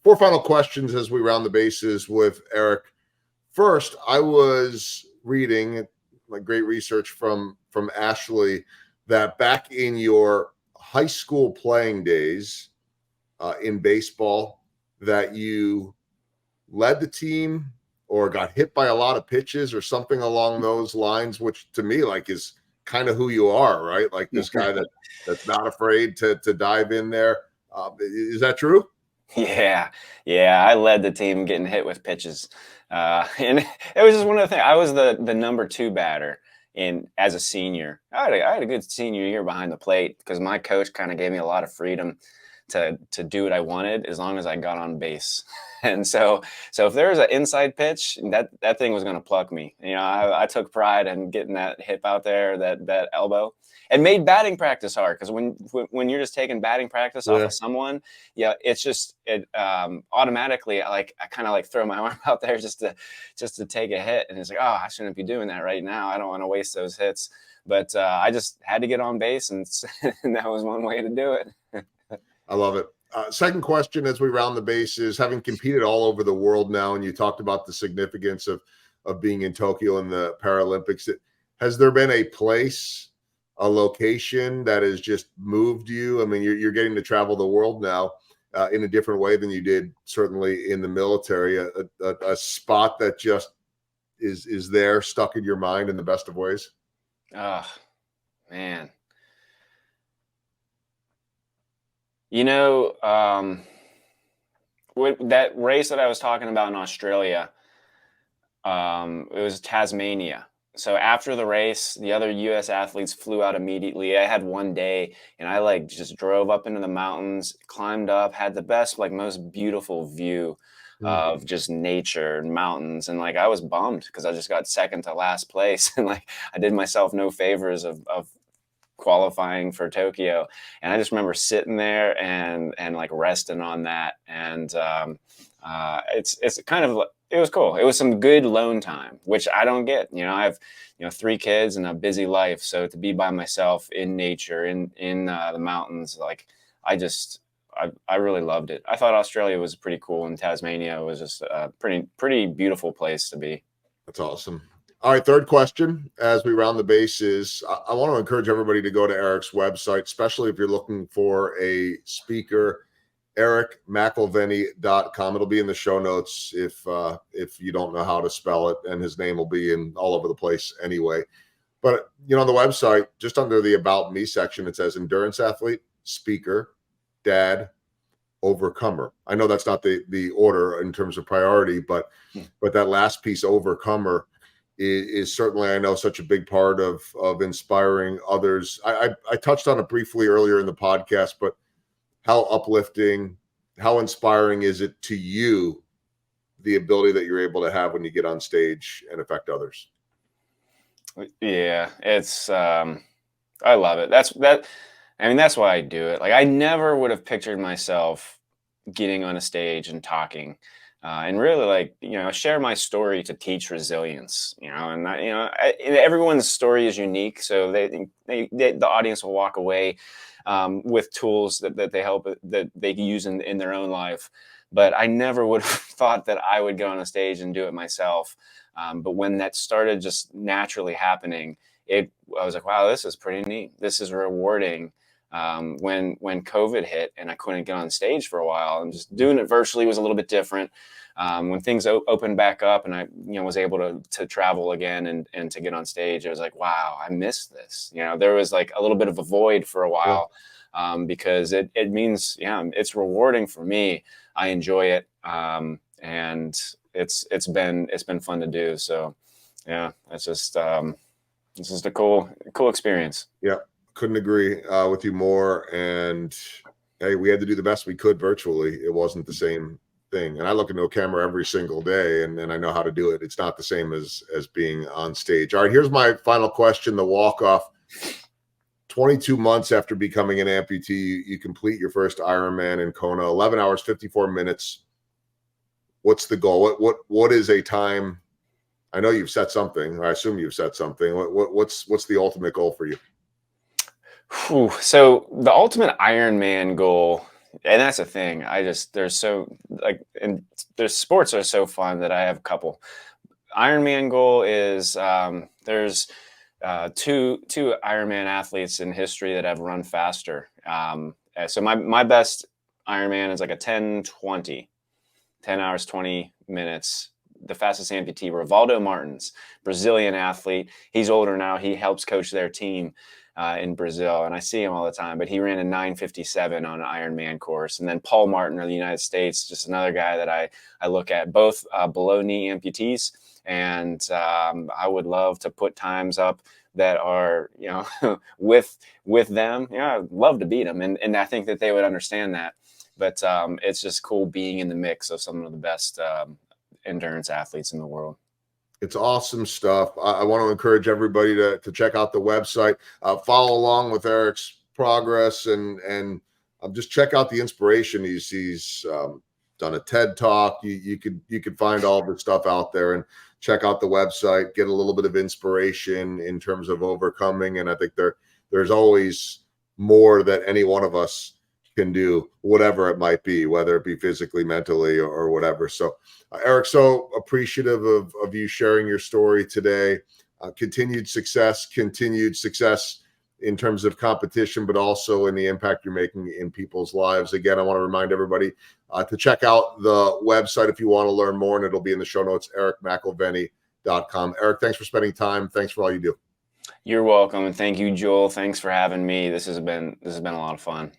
Four final questions as we round the bases with Eric. First, I was reading like great research from Ashley that back in your high school playing days in baseball, that you led the team or got hit by a lot of pitches or something along those lines, which to me like is kind of who you are, right? Like this guy that's not afraid to dive in there. Is that true? Yeah, I led the team getting hit with pitches, and it was just one of the things. I was the number 2 batter as a senior. I had a good senior year behind the plate because my coach kind of gave me a lot of freedom to do what I wanted as long as I got on base. And so if there was an inside pitch, that thing was going to pluck me. I took pride in getting that hip out there, that elbow. It made batting practice hard because when you're just taking batting practice off of someone, it's just automatically I kind of like throw my arm out there just to take a hit, and it's like, oh, I shouldn't be doing that right now. I don't want to waste those hits, but I just had to get on base, and that was one way to do it. I love it. Second question as we round the bases, having competed all over the world now, and you talked about the significance of being in Tokyo in the Paralympics, has there been a place, a location that has just moved you? I mean, you're getting to travel the world now in a different way than you did certainly in the military, a spot that just is there stuck in your mind in the best of ways? Oh, man. With that race that I was talking about in Australia, it was Tasmania. So after the race, the other U.S. athletes flew out immediately. I had one day, and I just drove up into the mountains, climbed up, had the best, most beautiful view of just nature and mountains. And I was bummed because I just got second to last place. And I did myself no favors of qualifying for Tokyo. And I just remember sitting there and resting on that. And it's kind of, it was cool. It was some good alone time, which I don't get. I have 3 kids and a busy life, so to be by myself in nature, in the mountains, I really loved it. I thought Australia was pretty cool, and Tasmania was just a pretty beautiful place to be. That's awesome. All right, third question as we round the bases. I want to encourage everybody to go to Eric's website, especially if you're looking for a speaker, ericmcelvenny.com. It'll be in the show notes if you don't know how to spell it, and his name will be in all over the place anyway. But on the website, just under the About Me section, it says endurance athlete, speaker, dad, overcomer. I know that's not the order in terms of priority, but that last piece, overcomer, is certainly, I know, such a big part of inspiring others. I touched on it briefly earlier in the podcast, but how uplifting, how inspiring is it to you, the ability that you're able to have when you get on stage and affect others? Yeah, it's I love it. That's why I do it. I never would have pictured myself getting on a stage and talking and really share my story to teach resilience, and everyone's story is unique. So the audience will walk away with tools that they use in their own life. But I never would have thought that I would get on a stage and do it myself. But when that started just naturally happening, I was like, wow, this is pretty neat. This is rewarding. When COVID hit and I couldn't get on stage for a while, and just doing it virtually was a little bit different. When things opened back up and I was able to travel again and to get on stage, I was like, wow, I missed this. There was a little bit of a void for a while, because it means, it's rewarding for me. I enjoy it. And it's been fun to do. So yeah, it's just a cool experience. Yeah. Couldn't agree with you more. And hey, we had to do the best we could virtually. It wasn't the same thing. And I look into a camera every single day, and I know how to do it. It's not the same as being on stage. All right, here's my final question, the walk-off. 22 months after becoming an amputee, you complete your first Ironman in Kona, 11 hours, 54 minutes. What's the goal? What is a time? I know you've set something. I assume you've set something. What's the ultimate goal for you? So the ultimate Ironman goal And that's the thing. There's so like, and there's sports are so fun that I have a couple. Ironman goal is there's two Ironman athletes in history that have run faster. So my best Ironman is like a 10:20, 10 hours 20 minutes. The fastest amputee, Rivaldo Martins, Brazilian athlete. He's older now. He helps coach their team in Brazil, and I see him all the time. But he ran a 9:57 on an Ironman course. And then Paul Martin of the United States, just another guy that I look at, both below knee amputees. And I would love to put times up that are, with them. I'd love to beat them, and I think that they would understand that. But it's just cool being in the mix of some of the best endurance athletes in the world. It's awesome stuff. I want to encourage everybody to check out the website, follow along with Eric's progress, and just check out the inspiration. He's done a TED Talk. You could find all the stuff out there, and check out the website, get a little bit of inspiration in terms of overcoming. And I think there's always more that any one of us can do, whatever it might be, whether it be physically, mentally, or whatever. So Eric, so appreciative of you sharing your story today. Continued success in terms of competition, but also in the impact you're making in people's lives. Again, I want to remind everybody to check out the website if you want to learn more, and it'll be in the show notes, ericmcelvenny.com. Eric, thanks for spending time. Thanks for all you do. You're welcome. And thank you, Joel. Thanks for having me. This has been a lot of fun.